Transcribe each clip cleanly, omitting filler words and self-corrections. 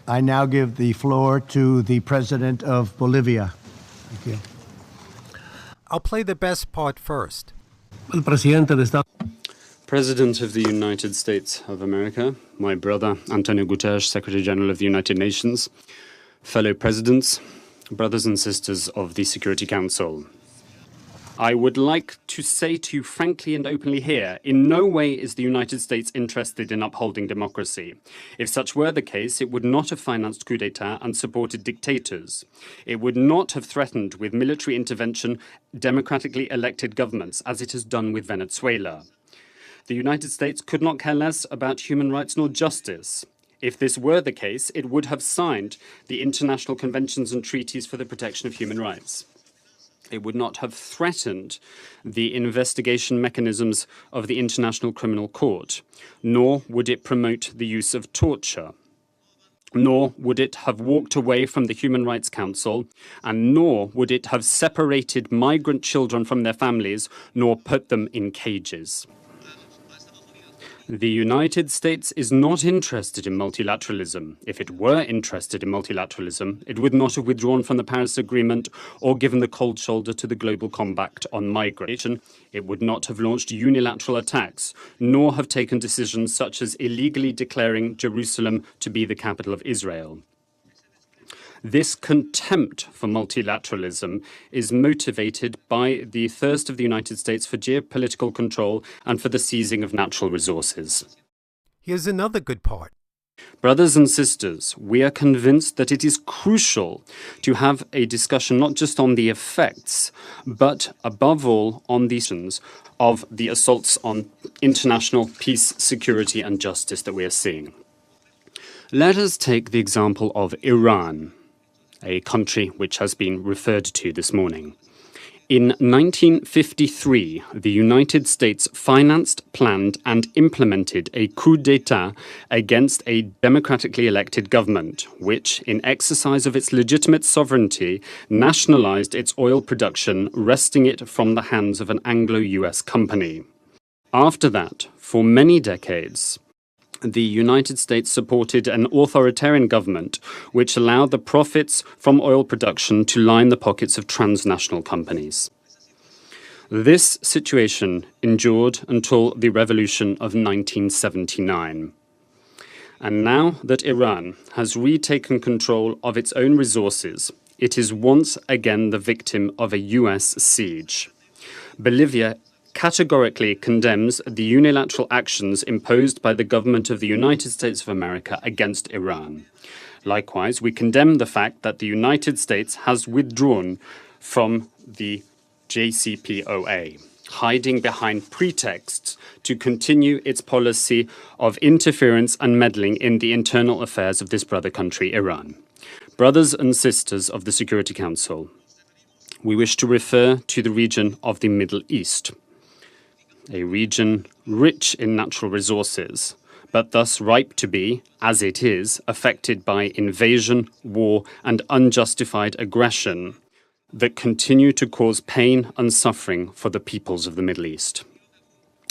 I now give the floor to the President of Bolivia. Thank you. I'll play the best part first. President of the United States of America, my brother Antonio Guterres, Secretary General of the United Nations, fellow presidents, brothers and sisters of the Security Council. I would like to say to you frankly and openly here, in no way is the United States interested in upholding democracy. If such were the case, it would not have financed coups d'etat and supported dictators. It would not have threatened with military intervention democratically elected governments, as it has done with Venezuela. The United States could not care less about human rights nor justice. If this were the case, it would have signed the international conventions and treaties for the protection of human rights. It would not have threatened the investigation mechanisms of the International Criminal Court, nor would it promote the use of torture, nor would it have walked away from the Human Rights Council, and nor would it have separated migrant children from their families, nor put them in cages. The United States is not interested in multilateralism. If it were interested in multilateralism, it would not have withdrawn from the Paris Agreement or given the cold shoulder to the Global Compact on migration. It would not have launched unilateral attacks, nor have taken decisions such as illegally declaring Jerusalem to be the capital of Israel. This contempt for multilateralism is motivated by the thirst of the United States for geopolitical control and for the seizing of natural resources. Here's another good part. Brothers and sisters, we are convinced that it is crucial to have a discussion not just on the effects, but above all on the reasons of the assaults on international peace, security and justice that we are seeing. Let us take the example of Iran, a country which has been referred to this morning. In 1953, the United States financed, planned, and implemented a coup d'etat against a democratically elected government, which, in exercise of its legitimate sovereignty, nationalized its oil production, wresting it from the hands of an Anglo-US company. After that, for many decades, the United States supported an authoritarian government which allowed the profits from oil production to line the pockets of transnational companies. This situation endured until the revolution of 1979. And now that Iran has retaken control of its own resources, it is once again the victim of a US siege. Bolivia categorically condemns the unilateral actions imposed by the government of the United States of America against Iran. Likewise, we condemn the fact that the United States has withdrawn from the JCPOA, hiding behind pretexts to continue its policy of interference and meddling in the internal affairs of this brother country, Iran. Brothers and sisters of the Security Council, we wish to refer to the region of the Middle East, a region rich in natural resources, but thus ripe to be, as it is, affected by invasion, war, and unjustified aggression that continue to cause pain and suffering for the peoples of the Middle East.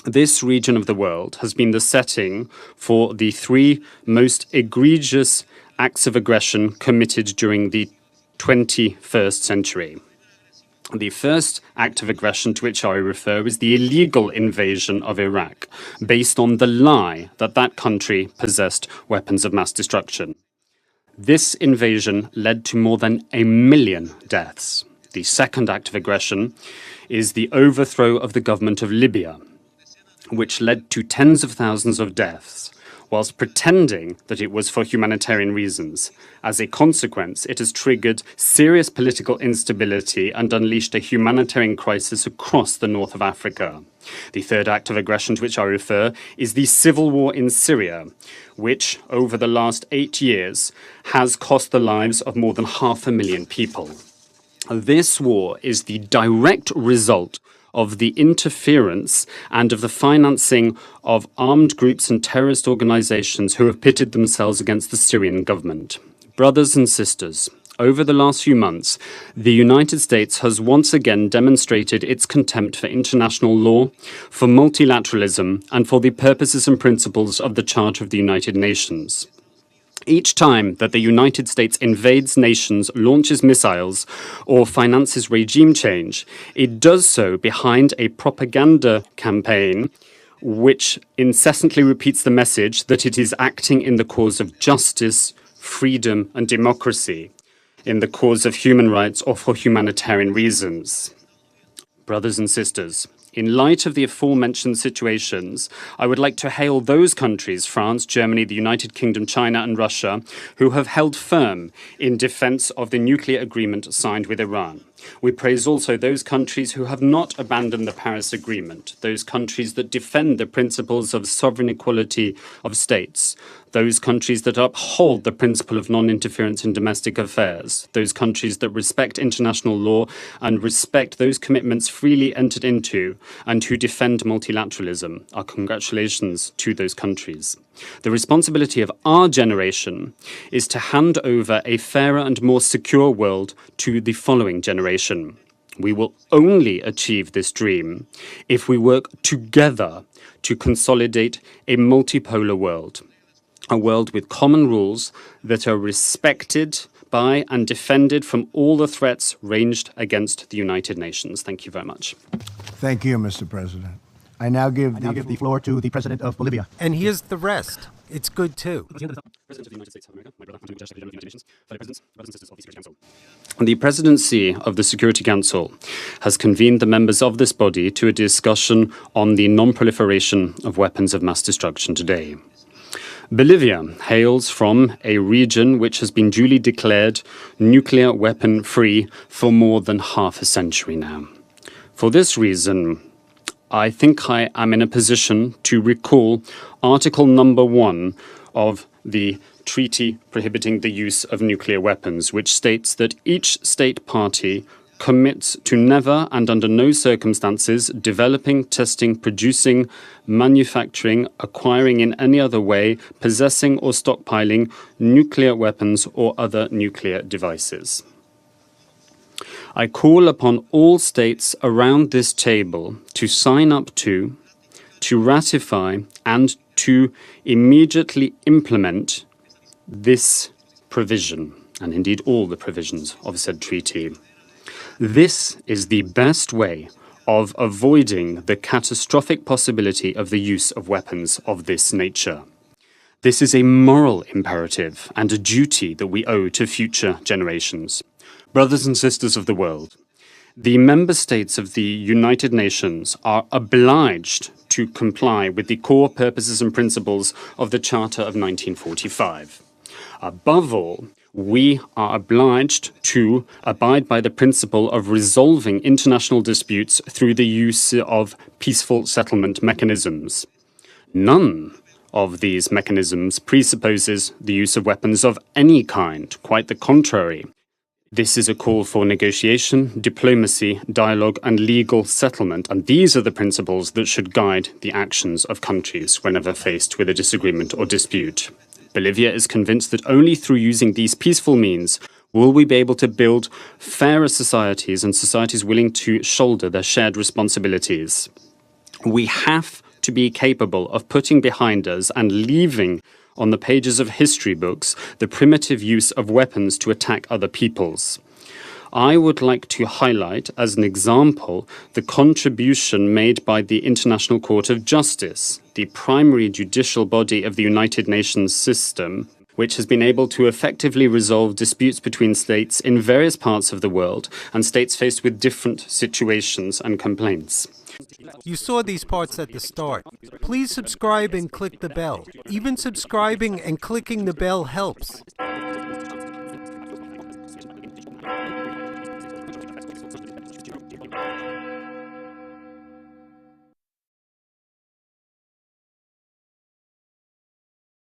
This region of the world has been the setting for the three most egregious acts of aggression committed during the 21st century. The first act of aggression to which I refer is the illegal invasion of Iraq, based on the lie that that country possessed weapons of mass destruction. This invasion led to more than 1 million deaths. The second act of aggression is the overthrow of the government of Libya, which led to tens of thousands of deaths, whilst pretending that it was for humanitarian reasons. As a consequence, it has triggered serious political instability and unleashed a humanitarian crisis across the north of Africa. The third act of aggression to which I refer is the civil war in Syria, which, over the last 8 years, has cost the lives of more than 500,000 people. This war is the direct result of the interference and of the financing of armed groups and terrorist organizations who have pitted themselves against the Syrian government. Brothers and sisters, over the last few months, the United States has once again demonstrated its contempt for international law, for multilateralism, and for the purposes and principles of the Charter of the United Nations. Each time that the United States invades nations, launches missiles, or finances regime change, it does so behind a propaganda campaign which incessantly repeats the message that it is acting in the cause of justice, freedom, and democracy, in the cause of human rights or for humanitarian reasons. Brothers and sisters, in light of the aforementioned situations, I would like to hail those countries, France, Germany, the United Kingdom, China, and Russia, who have held firm in defense of the nuclear agreement signed with Iran. We praise also those countries who have not abandoned the Paris Agreement, those countries that defend the principles of sovereign equality of states, those countries that uphold the principle of non-interference in domestic affairs, those countries that respect international law and respect those commitments freely entered into, and who defend multilateralism. Our congratulations to those countries. The responsibility of our generation is to hand over a fairer and more secure world to the following generation. We will only achieve this dream if we work together to consolidate a multipolar world, a world with common rules that are respected by and defended from all the threats ranged against the United Nations. Thank you very much. Thank you, Mr. President. I now give the floor to the President of Bolivia. And here's the rest. It's good too. President of the United States of America, my brother, Antonio Guterres, President of the United Nations, fellow presidents, brothers and sisters of the Security Council. The Presidency of the Security Council has convened the members of this body to a discussion on the non-proliferation of weapons of mass destruction today. Bolivia hails from a region which has been duly declared nuclear weapon-free for more than half a century now. For this reason, I think I am in a position to recall Article number 1 of the Treaty Prohibiting the Use of Nuclear Weapons, which states that each state party commits to never and under no circumstances developing, testing, producing, manufacturing, acquiring in any other way, possessing or stockpiling nuclear weapons or other nuclear devices. I call upon all states around this table to sign up to ratify, and to immediately implement this provision, and indeed all the provisions of said treaty. This is the best way of avoiding the catastrophic possibility of the use of weapons of this nature. This is a moral imperative and a duty that we owe to future generations. Brothers and sisters of the world, the member states of the United Nations are obliged to comply with the core purposes and principles of the Charter of 1945. Above all, we are obliged to abide by the principle of resolving international disputes through the use of peaceful settlement mechanisms. None of these mechanisms presupposes the use of weapons of any kind, quite the contrary. This is a call for negotiation, diplomacy, dialogue, and legal settlement, and these are the principles that should guide the actions of countries whenever faced with a disagreement or dispute. Bolivia is convinced that only through using these peaceful means will we be able to build fairer societies and societies willing to shoulder their shared responsibilities. We have to be capable of putting behind us and leaving on the pages of history books the primitive use of weapons to attack other peoples. I would like to highlight as an example the contribution made by the International Court of Justice, the primary judicial body of the United Nations system, which has been able to effectively resolve disputes between states in various parts of the world and states faced with different situations and complaints. You saw these parts at the start. Please subscribe and click the bell. Even subscribing and clicking the bell helps.